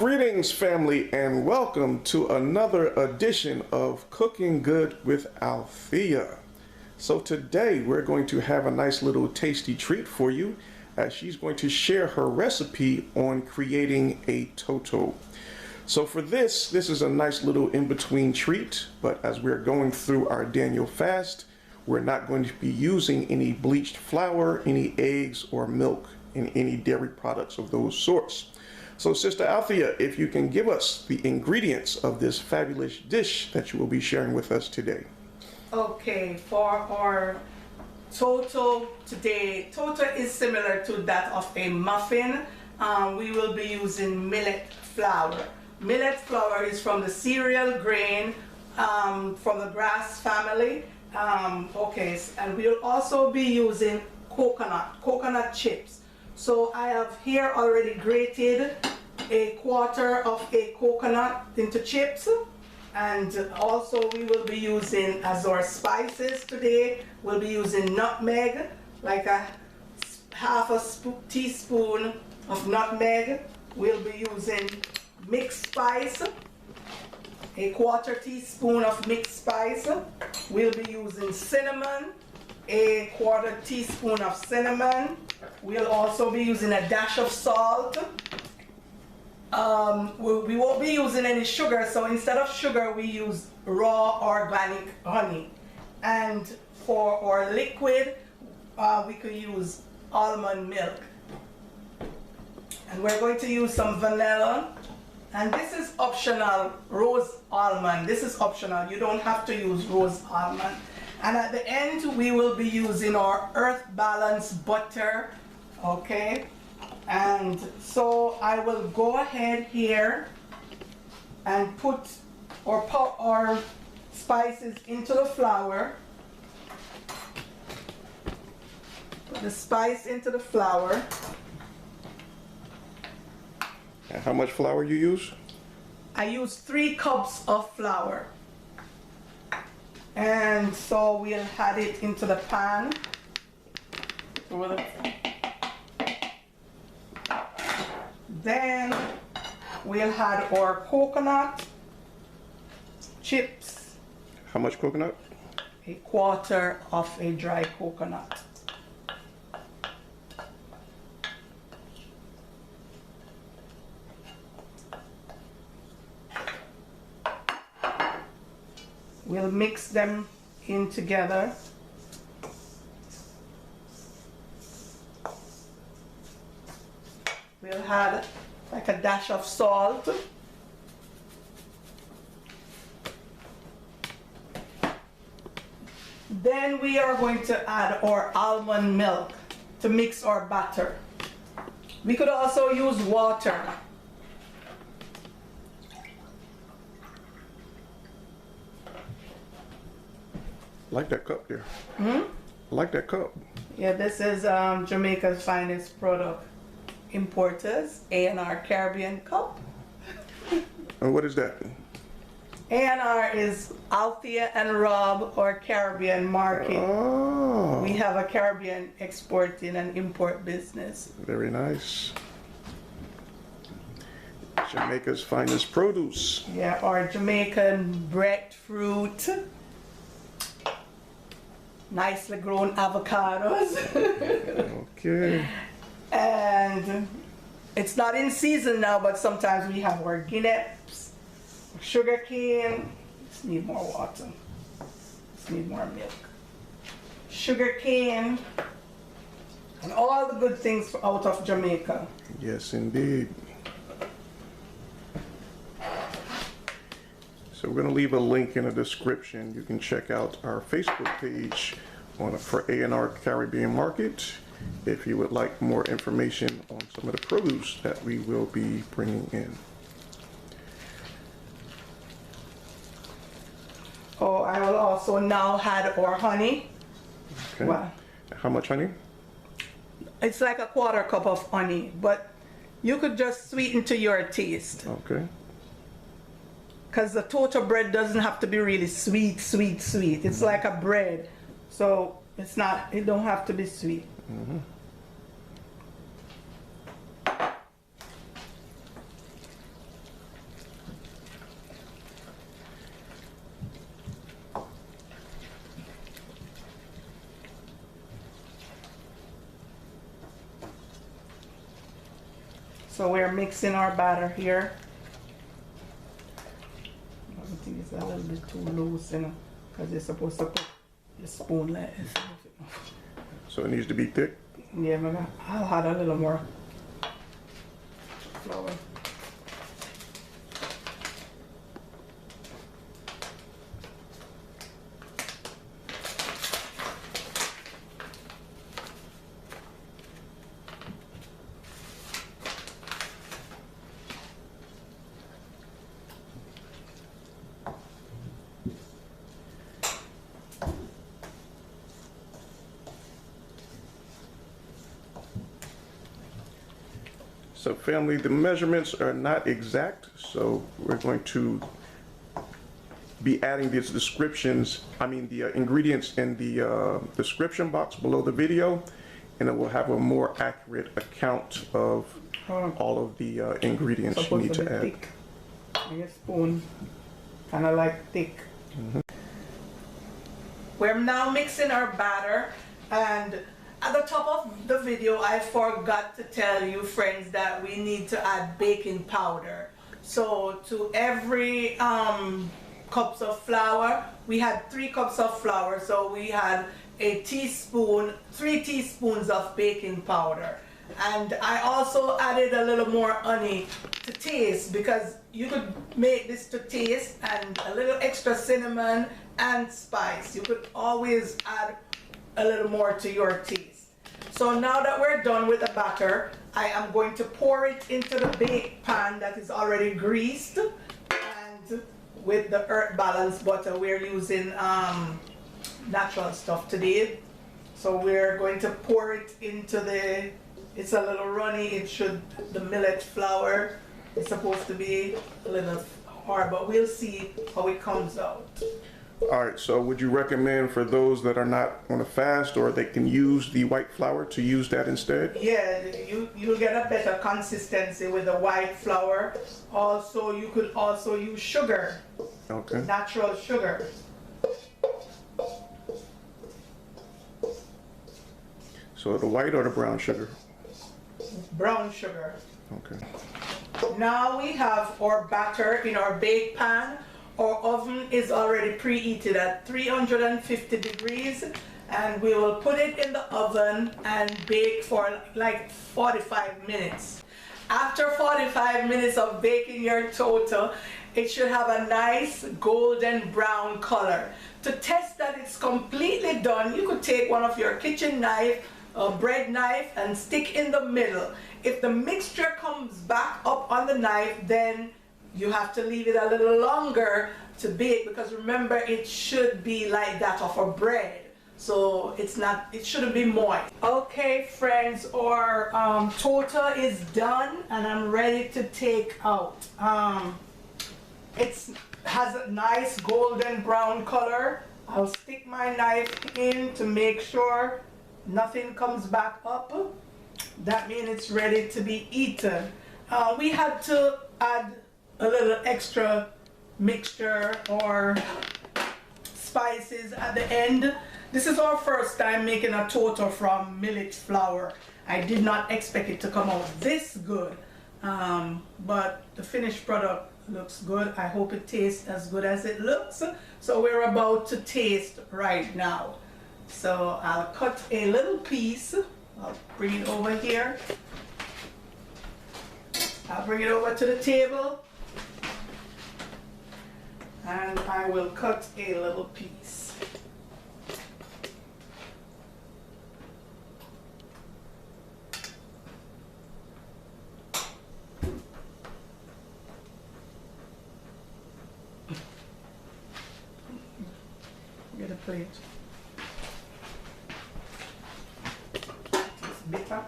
Greetings, family, and welcome to another edition of Cooking Good with Althea. So today we're going to have a nice little tasty treat for you as she's going to share her recipe on creating a Toto. So for this is a nice little in-between treat, but as we're going through our Daniel fast, we're not going to be using any bleached flour, any eggs or milk, and any dairy products of those sorts. So Sister Althea, if you can give us the ingredients of this fabulous dish that you will be sharing with us today. Okay, for our Toto today, Toto is similar to that of a muffin. We will be using millet flour. Millet flour is from the cereal grain, from the grass family. And we'll also be using coconut chips. So I have here already grated a quarter of a coconut into chips, and also we will be using as our spices today. We'll be using nutmeg, like a half a teaspoon of nutmeg. We'll be using mixed spice, a quarter teaspoon of mixed spice. We'll be using cinnamon, a quarter teaspoon of cinnamon. We'll also be using a dash of salt. We won't be using any sugar, so instead of sugar we use raw organic honey. And for our liquid, we could use almond milk. And we're going to use some vanilla. And this is optional, rose almond. This is optional. You don't have to use rose almond. And at the end, we will be using our earth balance butter. Okay, and so I will go ahead here and put our spices into the flour. Put the spice into the flour. And how much flour you use? I use 3 cups of flour. And so we'll add it into the pan. Then we'll add our coconut chips. How much coconut? A quarter of a dry coconut. We'll mix them in together. We'll add like a dash of salt. Then we are going to add our almond milk to mix our batter. We could also use water. I like that cup there. I like that cup. Yeah, this is Jamaica's finest product. Importers, A&R Caribbean Cup. And what is that? A&R is Althea and Rob, or Caribbean market. Oh. We have a Caribbean exporting and import business. Very nice. Jamaica's finest produce. Yeah, our Jamaican breadfruit. Nicely grown avocados. Okay. And it's not in season now, but sometimes we have our guineas, sugar cane. Just need more water. Just need more milk. Sugar cane, and all the good things out of Jamaica. Yes, indeed. So we're going to leave a link in the description. You can check out our Facebook page for A&R Caribbean Market if you would like more information on some of the produce that we will be bringing in. Oh, I will also now add our honey. Okay. Wow. How much honey? It's like a quarter cup of honey, but you could just sweeten to your taste. Okay. Because the Toto bread doesn't have to be really sweet. It's like a bread. So it don't have to be sweet. So we're mixing our batter here. I think it's a little bit too loose, you know, because you're supposed to put the spoon like this. So it needs to be thick? Yeah, maybe I'll add a little more flour. So family, the measurements are not exact, so we're going to be adding these descriptions, the ingredients in the description box below the video, and it will have a more accurate account of all of the ingredients you need to add. Thick. Like a spoon, kind of like thick. We're now mixing our batter, and at the top of the video, I forgot to tell you, friends, that we need to add baking powder. So to every cups of flour, we had 3 cups of flour, so we had a teaspoon, 3 teaspoons of baking powder. And I also added a little more honey to taste, because you could make this to taste, and a little extra cinnamon and spice. You could always add a little more to your taste. So now that we're done with the batter, I am going to pour it into the bake pan that is already greased, and with the earth balance butter, we're using natural stuff today. So we're going to pour it into it's a little runny, the millet flour is supposed to be a little hard, but we'll see how it comes out. All right, so would you recommend for those that are not on a fast, or they can use the white flour, to use that instead? Yeah, you'll get a better consistency with the white flour. Also, you could also use sugar. Okay. Natural sugar. So the white or the brown sugar? Brown sugar. Okay. Now we have our batter in our bake pan. Our oven is already preheated at 350 degrees, and we will put it in the oven and bake for like 45 minutes. After 45 minutes of baking your toto, it should have a nice golden brown color. To test that it's completely done, you could take one of your kitchen knife, a bread knife, and stick in the middle. If the mixture comes back up on the knife, then you have to leave it a little longer to bake, because remember, it should be like that of a bread. So it shouldn't be moist. Okay friends, our toto is done, and I'm ready to take out. It has a nice golden brown color. I'll stick my knife in to make sure nothing comes back up. That means it's ready to be eaten. We had to add a little extra mixture or spices at the end. This is our first time making a toto from millet flour. I did not expect it to come out this good, but the finished product looks good. I hope it tastes as good as it looks. So we're about to taste right now. So I'll cut a little piece. I'll bring it over here. I'll bring it over to the table, and I will cut a little piece. Get a plate. It's bitter.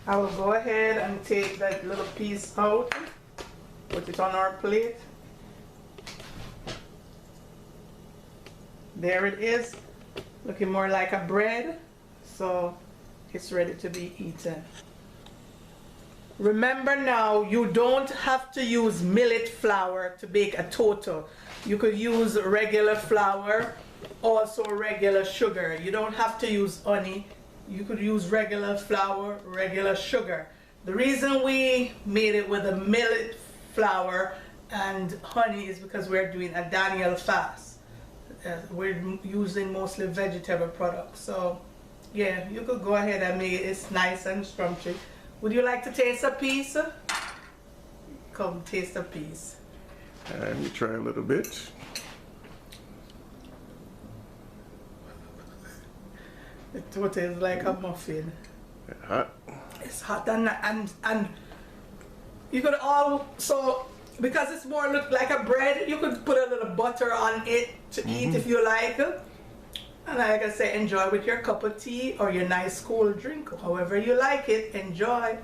I will go ahead and take that little piece out, put it on our plate. There it is, looking more like a bread, so it's ready to be eaten. Remember now, you don't have to use millet flour to bake a toto. You could use regular flour, also regular sugar. You don't have to use honey. You could use regular flour, regular sugar. The reason we made it with a millet flour and honey is because we're doing a Daniel fast. We're using mostly vegetable products. So yeah, you could go ahead and make it. It's nice and scrumptious. Would you like to taste a piece? Come taste a piece. Let me try a little bit. The toto is like a muffin. Hot. It's hot and you could also, because it's more look like a bread, you could put a little butter on it to eat if you like. And like I say, enjoy with your cup of tea or your nice cool drink, however you like it. Enjoy.